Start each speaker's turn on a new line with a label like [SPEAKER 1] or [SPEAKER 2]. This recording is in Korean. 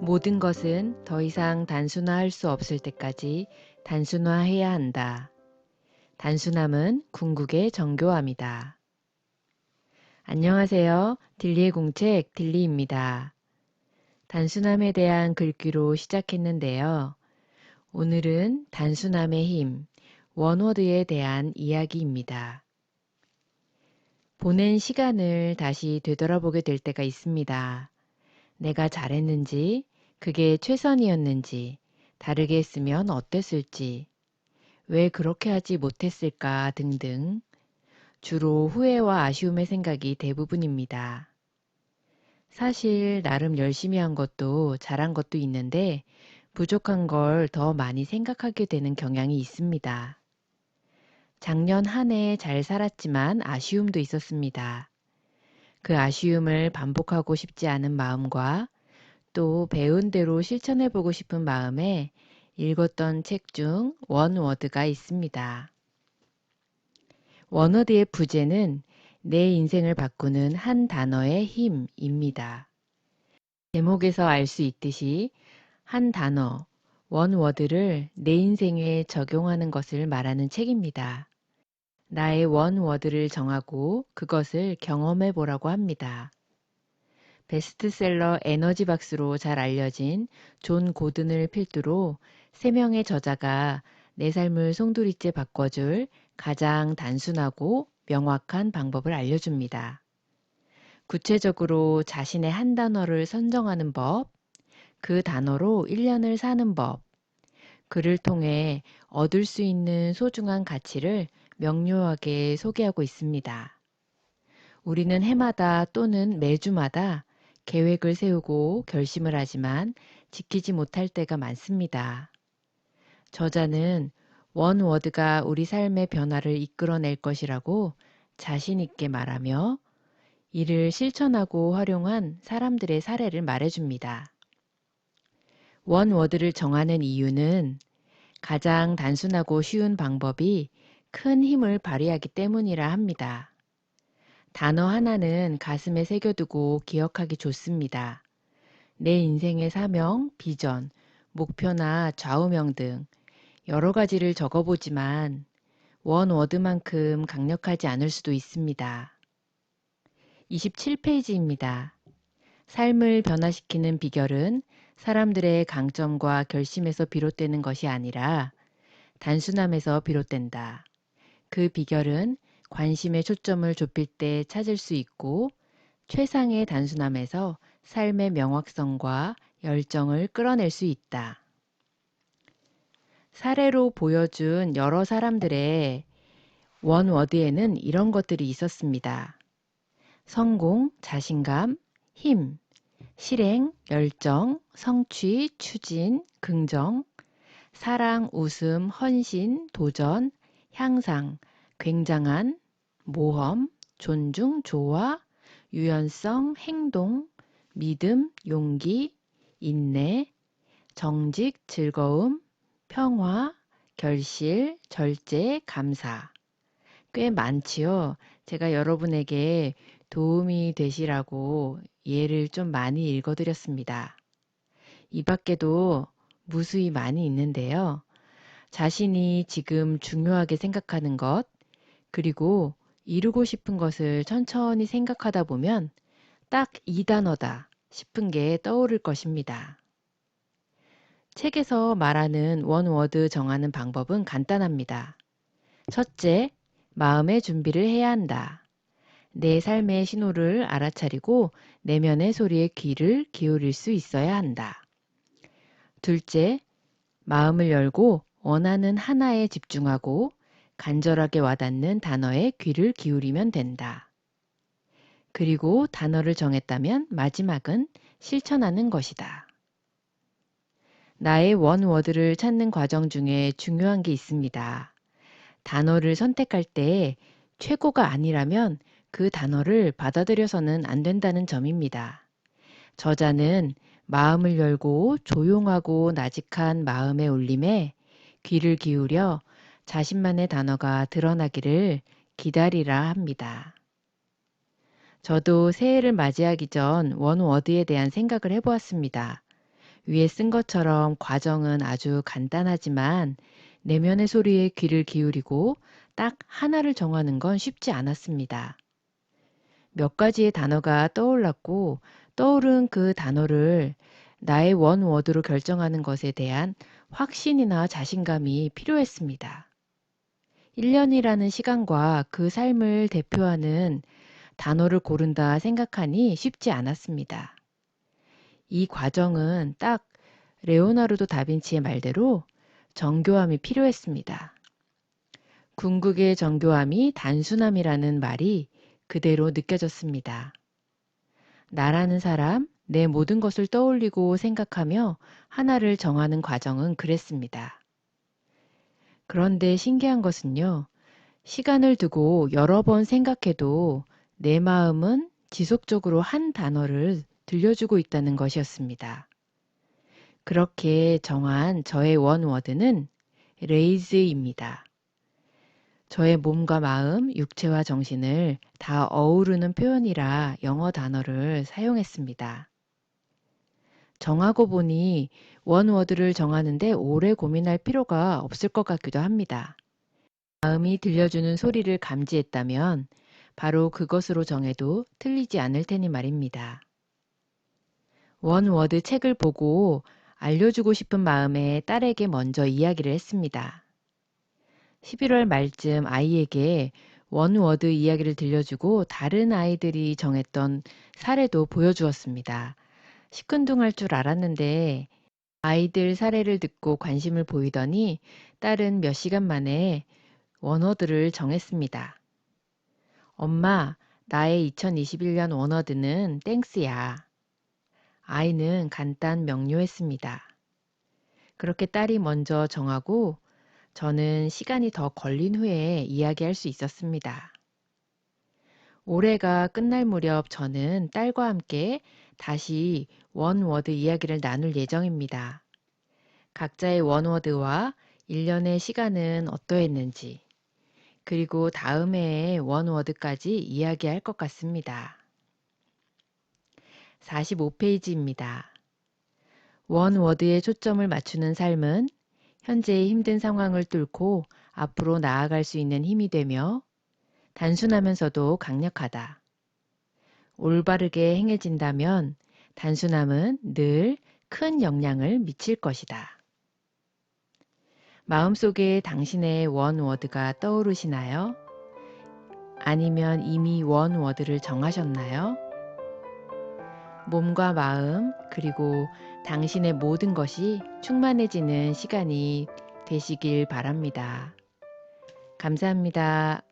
[SPEAKER 1] 모든 것은 더 이상 단순화할 수 없을 때까지 단순화해야 한다. 단순함은 궁극의 정교함이다. 안녕하세요. 딜리의 공책 딜리입니다. 단순함에 대한 글귀로 시작했는데요. 오늘은 단순함의 힘, 원워드에 대한 이야기입니다. 보낸 시간을 다시 되돌아보게 될 때가 있습니다. 내가 잘했는지, 그게 최선이었는지, 다르게 했으면 어땠을지, 왜 그렇게 하지 못했을까 등등 주로 후회와 아쉬움의 생각이 대부분입니다. 사실 나름 열심히 한 것도 잘한 것도 있는데 부족한 걸 더 많이 생각하게 되는 경향이 있습니다. 작년 한 해 잘 살았지만 아쉬움도 있었습니다. 그 아쉬움을 반복하고 싶지 않은 마음과 또 배운 대로 실천해보고 싶은 마음에 읽었던 책 중 원워드가 있습니다. 원워드의 부제는 내 인생을 바꾸는 한 단어의 힘입니다. 제목에서 알 수 있듯이 한 단어, 원워드를 내 인생에 적용하는 것을 말하는 책입니다. 나의 원워드를 정하고 그것을 경험해 보라고 합니다. 베스트셀러 에너지박스로 잘 알려진 존 고든을 필두로 3명의 저자가 내 삶을 송두리째 바꿔줄 가장 단순하고 명확한 방법을 알려줍니다. 구체적으로 자신의 한 단어를 선정하는 법, 그 단어로 1년을 사는 법, 그를 통해 얻을 수 있는 소중한 가치를 명료하게 소개하고 있습니다. 우리는 해마다 또는 매주마다 계획을 세우고 결심을 하지만 지키지 못할 때가 많습니다. 저자는 원워드가 우리 삶의 변화를 이끌어낼 것이라고 자신 있게 말하며 이를 실천하고 활용한 사람들의 사례를 말해줍니다. 원워드를 정하는 이유는 가장 단순하고 쉬운 방법이 큰 힘을 발휘하기 때문이라 합니다. 단어 하나는 가슴에 새겨두고 기억하기 좋습니다. 내 인생의 사명, 비전, 목표나 좌우명 등 여러 가지를 적어보지만 원워드만큼 강력하지 않을 수도 있습니다. 27페이지입니다. 삶을 변화시키는 비결은 사람들의 강점과 결심에서 비롯되는 것이 아니라 단순함에서 비롯된다. 그 비결은 관심의 초점을 좁힐 때 찾을 수 있고 최상의 단순함에서 삶의 명확성과 열정을 끌어낼 수 있다. 사례로 보여준 여러 사람들의 원워드에는 이런 것들이 있었습니다. 성공, 자신감, 힘, 실행, 열정, 성취, 추진, 긍정, 사랑, 웃음, 헌신, 도전, 향상, 굉장한, 모험, 존중, 조화, 유연성, 행동, 믿음, 용기, 인내, 정직, 즐거움, 평화, 결실, 절제, 감사. 꽤 많지요. 제가 여러분에게 도움이 되시라고 예를 좀 많이 읽어드렸습니다. 이 밖에도 무수히 많이 있는데요. 자신이 지금 중요하게 생각하는 것, 그리고 이루고 싶은 것을 천천히 생각하다 보면 딱 이 단어다 싶은 게 떠오를 것입니다. 책에서 말하는 원워드 정하는 방법은 간단합니다. 첫째, 마음의 준비를 해야 한다. 내 삶의 신호를 알아차리고 내면의 소리에 귀를 기울일 수 있어야 한다. 둘째, 마음을 열고 원하는 하나에 집중하고 간절하게 와닿는 단어에 귀를 기울이면 된다. 그리고 단어를 정했다면 마지막은 실천하는 것이다. 나의 원워드를 찾는 과정 중에 중요한 게 있습니다. 단어를 선택할 때 최고가 아니라면 그 단어를 받아들여서는 안 된다는 점입니다. 저자는 마음을 열고 조용하고 나직한 마음의 울림에 귀를 기울여 자신만의 단어가 드러나기를 기다리라 합니다. 저도 새해를 맞이하기 전 원워드에 대한 생각을 해보았습니다. 위에 쓴 것처럼 과정은 아주 간단하지만 내면의 소리에 귀를 기울이고 딱 하나를 정하는 건 쉽지 않았습니다. 몇 가지의 단어가 떠올랐고 떠오른 그 단어를 나의 원워드로 결정하는 것에 대한 확신이나 자신감이 필요했습니다. 1년이라는 시간과 그 삶을 대표하는 단어를 고른다 생각하니 쉽지 않았습니다. 이 과정은 딱 레오나르도 다빈치의 말대로 정교함이 필요했습니다. 궁극의 정교함이 단순함이라는 말이 그대로 느껴졌습니다. 나라는 사람, 내 모든 것을 떠올리고 생각하며 하나를 정하는 과정은 그랬습니다. 그런데 신기한 것은요, 시간을 두고 여러 번 생각해도 내 마음은 지속적으로 한 단어를 들려주고 있다는 것이었습니다. 그렇게 정한 저의 원워드는 raise입니다. 저의 몸과 마음, 육체와 정신을 다 어우르는 표현이라 영어 단어를 사용했습니다. 정하고 보니 원워드를 정하는데 오래 고민할 필요가 없을 것 같기도 합니다. 마음이 들려주는 소리를 감지했다면 바로 그것으로 정해도 틀리지 않을 테니 말입니다. 원워드 책을 보고 알려주고 싶은 마음에 딸에게 먼저 이야기를 했습니다. 11월 말쯤 아이에게 원워드 이야기를 들려주고 다른 아이들이 정했던 사례도 보여주었습니다. 시큰둥할 줄 알았는데 아이들 사례를 듣고 관심을 보이더니 딸은 몇 시간 만에 원워드를 정했습니다. 엄마, 나의 2021년 원워드는 땡스야. 아이는 간단 명료했습니다. 그렇게 딸이 먼저 정하고 저는 시간이 더 걸린 후에 이야기할 수 있었습니다. 올해가 끝날 무렵 저는 딸과 함께 다시 원워드 이야기를 나눌 예정입니다. 각자의 원워드와 1년의 시간은 어떠했는지, 그리고 다음 해의 원워드까지 이야기할 것 같습니다. 45페이지입니다. 원워드에 초점을 맞추는 삶은 현재의 힘든 상황을 뚫고 앞으로 나아갈 수 있는 힘이 되며 단순하면서도 강력하다. 올바르게 행해진다면 단순함은 늘 큰 영향을 미칠 것이다. 마음속에 당신의 원워드가 떠오르시나요? 아니면 이미 원워드를 정하셨나요? 몸과 마음, 그리고 당신의 모든 것이 충만해지는 시간이 되시길 바랍니다. 감사합니다.